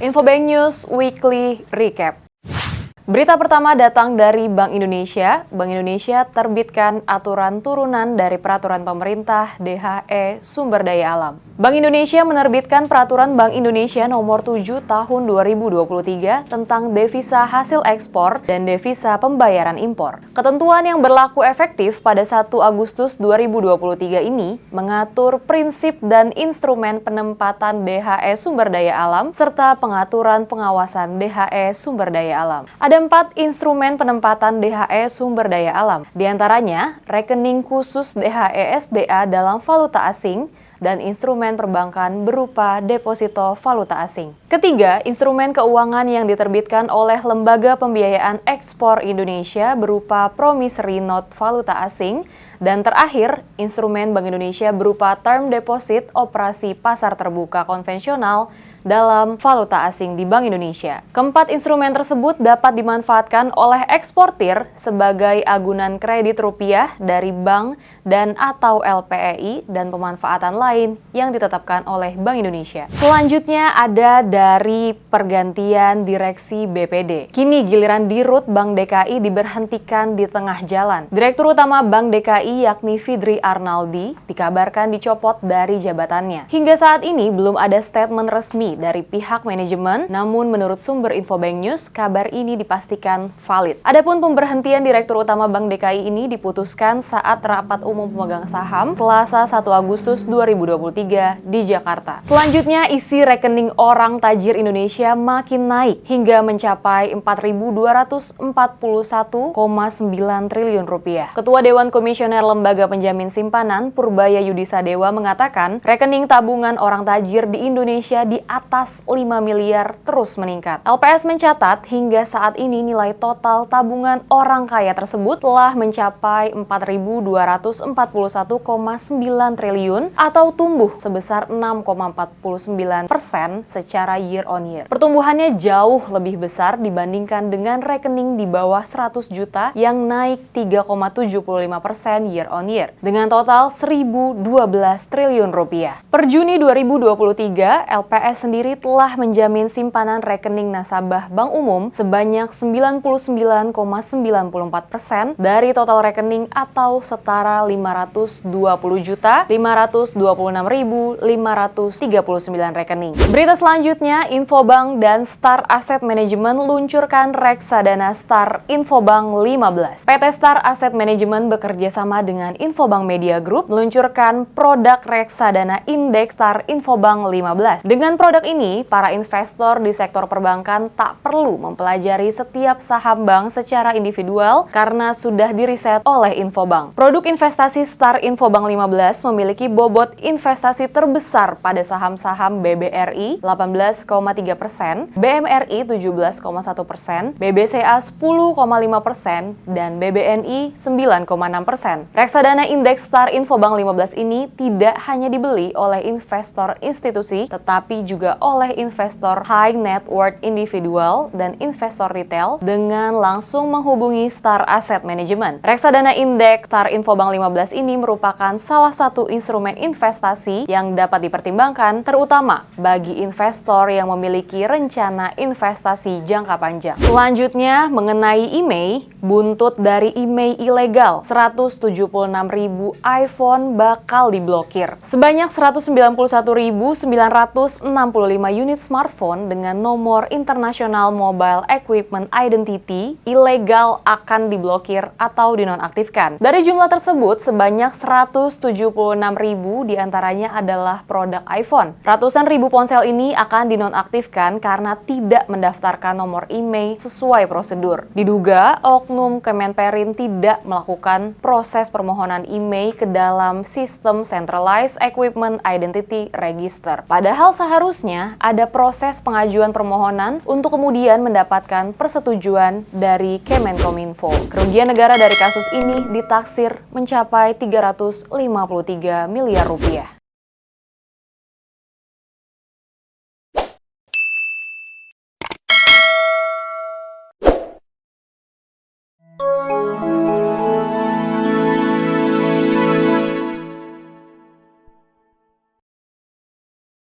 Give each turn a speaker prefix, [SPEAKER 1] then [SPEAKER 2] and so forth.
[SPEAKER 1] Infobank News Weekly Recap. Berita pertama datang dari Bank Indonesia. Bank Indonesia terbitkan aturan turunan dari Peraturan Pemerintah DHE Sumber Daya Alam. Bank Indonesia menerbitkan Peraturan Bank Indonesia Nomor 7 Tahun 2023 tentang devisa hasil ekspor dan devisa pembayaran impor. Ketentuan yang berlaku efektif pada 1 Agustus 2023 ini mengatur prinsip dan instrumen penempatan DHE Sumber Daya Alam serta pengaturan pengawasan DHE Sumber Daya Alam. Ada 4 instrumen penempatan DHE Sumber Daya Alam, di antaranya rekening khusus DHE SDA dalam valuta asing, dan instrumen perbankan berupa deposito valuta asing. Ketiga, instrumen keuangan yang diterbitkan oleh Lembaga Pembiayaan Ekspor Indonesia berupa promissory note valuta asing. Dan terakhir, instrumen Bank Indonesia berupa term deposit operasi pasar terbuka konvensional dalam valuta asing di Bank Indonesia. Keempat instrumen tersebut dapat dimanfaatkan oleh eksportir sebagai agunan kredit rupiah dari bank dan atau LPEI dan pemanfaatan lain yang ditetapkan oleh Bank Indonesia. Selanjutnya ada dari pergantian direksi BPD. Kini giliran Dirut Bank DKI diberhentikan di tengah jalan. Direktur Utama Bank DKI yakni Fidri Arnaldi dikabarkan dicopot dari jabatannya. Hingga saat ini belum ada statement resmi dari pihak manajemen, namun menurut sumber Infobank News, kabar ini dipastikan valid. Adapun pemberhentian Direktur Utama Bank DKI ini diputuskan saat rapat umum pemegang saham Selasa 1 Agustus 2023 di Jakarta. Selanjutnya, isi rekening orang tajir Indonesia makin naik hingga mencapai 4.241,9 triliun rupiah. Ketua Dewan Komisioner Lembaga Penjamin Simpanan Purbaya Yudisa Dewa mengatakan rekening tabungan orang tajir di Indonesia di atas 5 miliar terus meningkat. LPS mencatat hingga saat ini nilai total tabungan orang kaya tersebut telah mencapai 4.241,9 triliun atau tumbuh sebesar 6,49% secara year on year. Pertumbuhannya jauh lebih besar dibandingkan dengan rekening di bawah 100 juta yang naik 3,75% year on year dengan total 1.012 triliun rupiah. Per Juni 2023, LPS sendiri telah menjamin simpanan rekening nasabah Bank Umum sebanyak 99,94% dari total rekening atau setara 520.526.539 rekening. Berita selanjutnya, Infobank dan Star Asset Management luncurkan reksadana Star Infobank 15. PT Star Asset Management bekerja sama dengan Infobank Media Group meluncurkan produk reksadana indeks Star Infobank 15. Dengan produk ini, para investor di sektor perbankan tak perlu mempelajari setiap saham bank secara individual karena sudah diriset oleh Infobank. Produk investasi Star Infobank 15 memiliki bobot investasi terbesar pada saham-saham BBRI 18,3%, BMRI 17,1%, BBCA 10,5%, dan BBNI 9,6%. Reksadana indeks Star Infobank 15 ini tidak hanya dibeli oleh investor institusi, tetapi juga oleh investor high net worth individual dan investor retail dengan langsung menghubungi Star Asset Management. Reksadana indeks Star Infobank 15 ini merupakan salah satu instrumen investasi yang dapat dipertimbangkan terutama bagi investor yang memiliki rencana investasi jangka panjang. Selanjutnya, mengenai IMEI, buntut dari IMEI ilegal, 176.000 iPhone bakal diblokir. Sebanyak 191.965 unit smartphone dengan nomor International Mobile Equipment Identity ilegal akan diblokir atau dinonaktifkan. Dari jumlah tersebut, sebanyak 176.000 diantaranya adalah produk iPhone. Ratusan ribu ponsel ini akan dinonaktifkan karena tidak mendaftarkan nomor IMEI sesuai prosedur. Diduga, oknum Kemenperin tidak melakukan proses permohonan IMEI ke dalam sistem Centralized Equipment Identity Register. Padahal seharusnya ada proses pengajuan permohonan untuk kemudian mendapatkan persetujuan dari Kemenkominfo. Kerugian negara dari kasus ini ditaksir mencapai 353 miliar rupiah.